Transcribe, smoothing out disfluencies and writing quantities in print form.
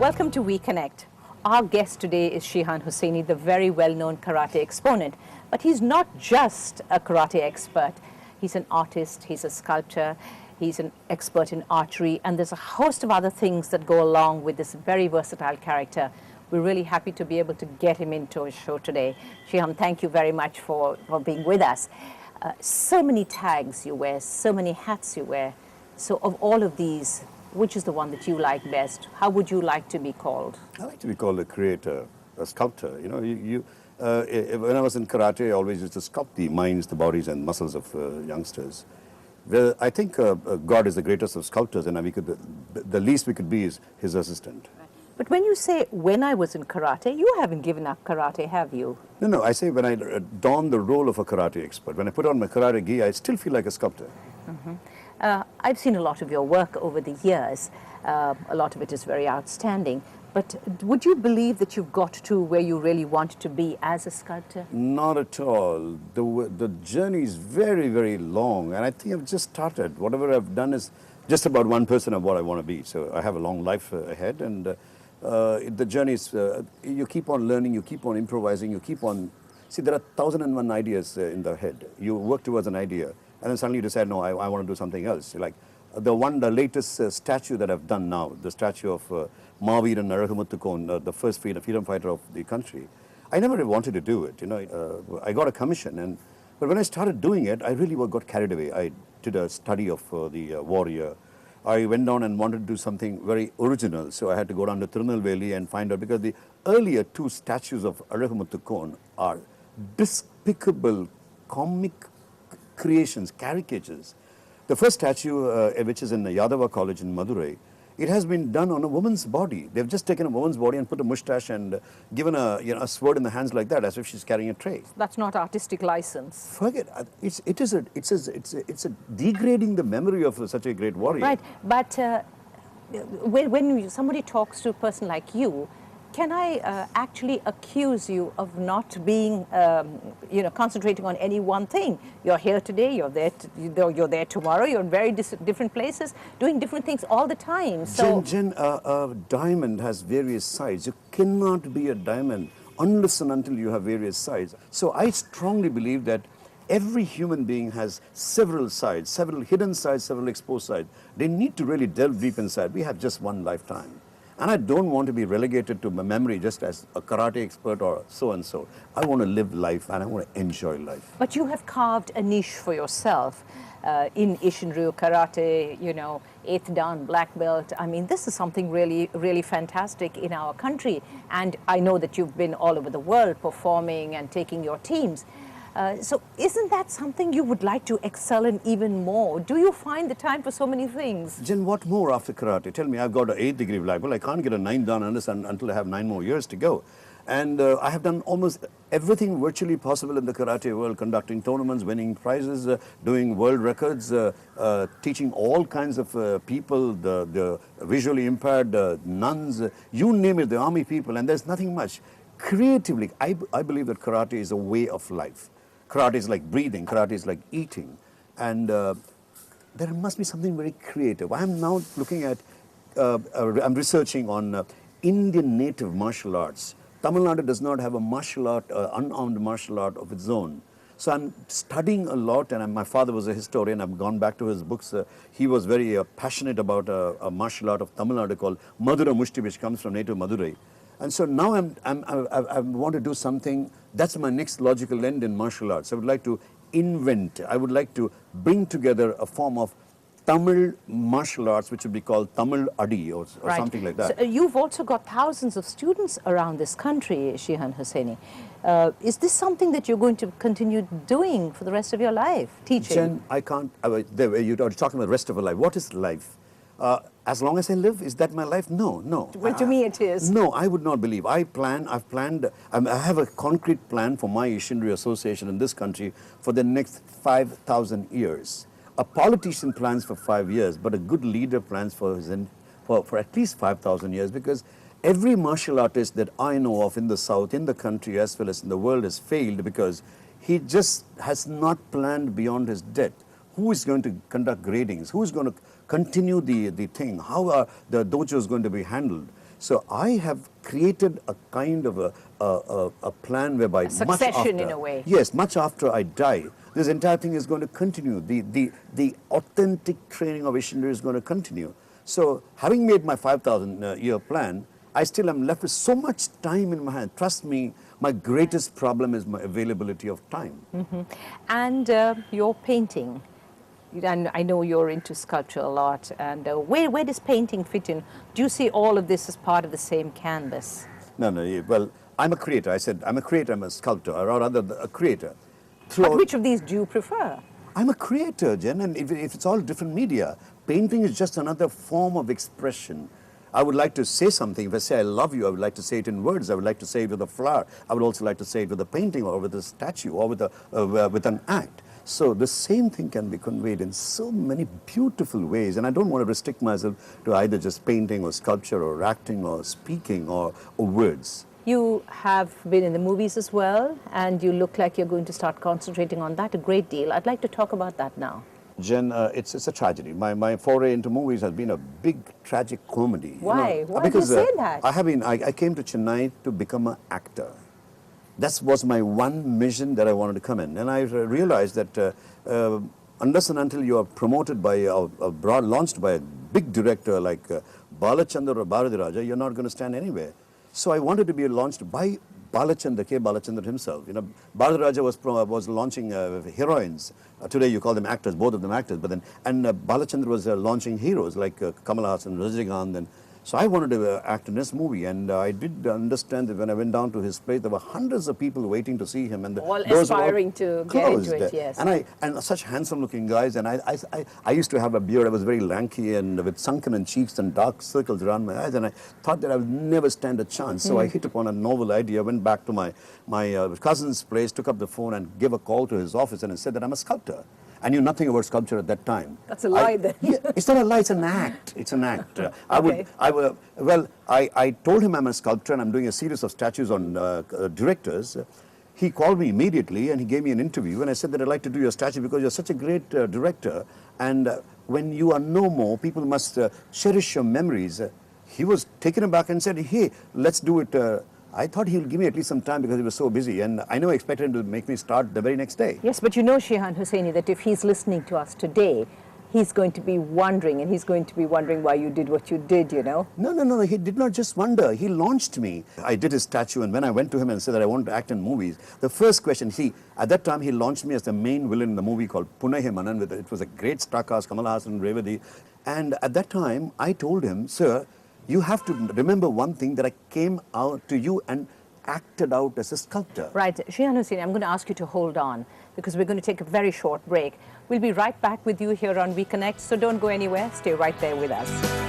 Welcome to We Connect. Our guest today is Shihan Seg, the very well-known karate exponent. But he's not just a karate expert. He's an artist, he's a sculptor, he's an expert in archery, and there's a host of other things that go along with this very versatile character. We're really happy to be able to get him into our show today. Shihan, thank you very much for being with us. So many tags you wear, so many hats you wear. So of all of these, which is the one that you like best? How would you like to be called? I like to be called a creator, a sculptor. You know, when I was in karate, I always used to sculpt the minds, the bodies, and muscles of youngsters. Well, I think God is the greatest of sculptors, and the least we could be is his assistant. But when you say, when I was in karate, you haven't given up karate, have you? No, I say when I don the role of a karate expert, when I put on my karate gi, I still feel like a sculptor. I've seen a lot of your work over the years. A lot of it is very outstanding. But would you believe that you've got to where you really want to be as a sculptor? Not at all. The journey is very, very long, and I think I've just started. Whatever I've done is just about 1% of what I want to be. So I have a long life ahead, and the journey is, you keep on learning, you keep on improvising, you keep on... See, there are 1,001 ideas in the head. You work towards an idea, and then suddenly you decide, no, I want to do something else. Like the latest statue that I've done now, the statue of Mahavir and Narasimhan, the first freedom fighter of the country. I never really wanted to do it. You know, I got a commission, but when I started doing it, I really got carried away. I did a study of the warrior. I went down and wanted to do something very original, so I had to go down to Tirunelveli and find out, because the earlier two statues of Narasimhan are despicable comic creations, caricatures. The first statue, which is in the Yadava College in Madurai, it has been done on a woman's body. They've just taken a woman's body and put a mustache and given a sword in the hands like that, as if she's carrying a tray. That's not artistic license. Forget it. It's a degrading the memory of such a great warrior. Right, but when somebody talks to a person like you, can I actually accuse you of not being, concentrating on any one thing? You're here today, you're there tomorrow, you're in very different places, doing different things all the time. So, Jen, a diamond has various sides. You cannot be a diamond unless and until you have various sides. So I strongly believe that every human being has several sides, several hidden sides, several exposed sides. They need to really delve deep inside. We have just one lifetime. And I don't want to be relegated to my memory just as a karate expert or so-and-so. I want to live life and I want to enjoy life. But you have carved a niche for yourself in Ishinryu karate, 8th dan, black belt. I mean, this is something really, really fantastic in our country. And I know that you've been all over the world performing and taking your teams. So isn't that something you would like to excel in even more? Do you find the time for so many things? Jen, what more after karate? Tell me, I've got an 8th degree black belt. I can't get a 9th dan until I have 9 more years to go. And I have done almost everything virtually possible in the karate world, conducting tournaments, winning prizes, doing world records, teaching all kinds of people, the visually impaired, nuns, you name it, the army people, and there's nothing much. Creatively, I believe that karate is a way of life. Karate is like breathing, karate is like eating, and there must be something very creative. I'm now looking at, I'm researching on Indian native martial arts. Tamil Nadu does not have a martial art, unarmed martial art of its own. So I'm studying a lot, and my father was a historian. I've gone back to his books. He was very passionate about a martial art of Tamil Nadu called Madura Mushti, which comes from native Madurai. And so now I want to do something, that's my next logical end in martial arts. I would like to invent, I would like to bring together a form of Tamil martial arts, which would be called Tamil Adi or right. Something like that. So you've also got thousands of students around this country, Shihan Seg. Is this something that you're going to continue doing for the rest of your life, teaching? Jen, I can't, you're talking about the rest of our life. What is life? As long as I live, is that my life? No. Well, to me it is. No, I would not believe. I have a concrete plan for my Ishinryu association in this country for the next 5,000 years. A politician plans for 5 years, but a good leader plans for at least 5,000 years, because every martial artist that I know of in the South, in the country, as well as in the world has failed because he just has not planned beyond his death. Who is going to conduct gradings? Who is going to continue the thing? How are the dojos going to be handled? So I have created a kind of a plan whereby Succession much after, in a way. yes, much after I die, this entire thing is going to continue. The authentic training of Ishender is going to continue. So having made my 5,000 year plan, I still am left with so much time in my hand. Trust me, my greatest problem is my availability of time. And your painting, and I know you're into sculpture a lot, and where does painting fit in? Do you see all of this as part of the same canvas? No, well, I'm a creator. I said I'm a creator, I'm a sculptor, or rather a creator. But which of these do you prefer? I'm a creator, Jen, and if it's all different media, painting is just another form of expression. I would like to say something. If I say I love you, I would like to say it in words. I would like to say it with a flower. I would also like to say it with a painting or with a statue or with an act. So the same thing can be conveyed in so many beautiful ways. And I don't want to restrict myself to either just painting or sculpture or acting or speaking or words. You have been in the movies as well, and you look like you're going to start concentrating on that a great deal. I'd like to talk about that now. Jen, it's a tragedy. My foray into movies has been a big tragic comedy. Why? You know, Why because, do you say that? I came to Chennai to become an actor. That was my one mission that I wanted to come in. And I realized that unless and until you are promoted by, launched by a big director like Balachandra or Bharati Raja, you're not going to stand anywhere. So I wanted to be launched by Balachandra, K. Balachandra himself. You know, Bharati Raja was launching heroines. Today you call them actors, both of them actors. But then, and Balachandra was launching heroes like Kamal Haasan, Rajinikanth. And so I wanted to act in this movie, and I did understand that when I went down to his place, there were hundreds of people waiting to see him, and all aspiring to get into it. Yes, and such handsome-looking guys. And I used to have a beard. I was very lanky and with sunken cheeks and dark circles around my eyes, and I thought that I would never stand a chance. So I hit upon a novel idea. Went back to my cousin's place, took up the phone, and gave a call to his office, and I said that I'm a sculptor. I knew nothing about sculpture at that time. That's a lie then. Yeah, it's not a lie, it's an act. It's an act. I told him I'm a sculptor and I'm doing a series of statues on directors. He called me immediately and he gave me an interview, and I said that I'd like to do your statue because you're such a great director, and when you are no more, people must cherish your memories. He was taken aback and said, hey, let's do it. I thought he would give me at least some time because he was so busy, and I never expected him to make me start the very next day. Yes, but you know, Shihan Hussaini, that if he's listening to us today, he's going to be wondering, and he's going to be wondering why you did what you did, you know? No, he did not just wonder. He launched me. I did his statue, and when I went to him and said that I wanted to act in movies, the first question, at that time he launched me as the main villain in the movie called Punahe Manan. It was a great star cast, Kamal Haasan, Revati. And at that time, I told him, sir, you have to remember one thing, that I came out to you and acted out as a sculptor. Right. Shihan Hussaini, I'm going to ask you to hold on because we're going to take a very short break. We'll be right back with you here on We Connect, so don't go anywhere. Stay right there with us.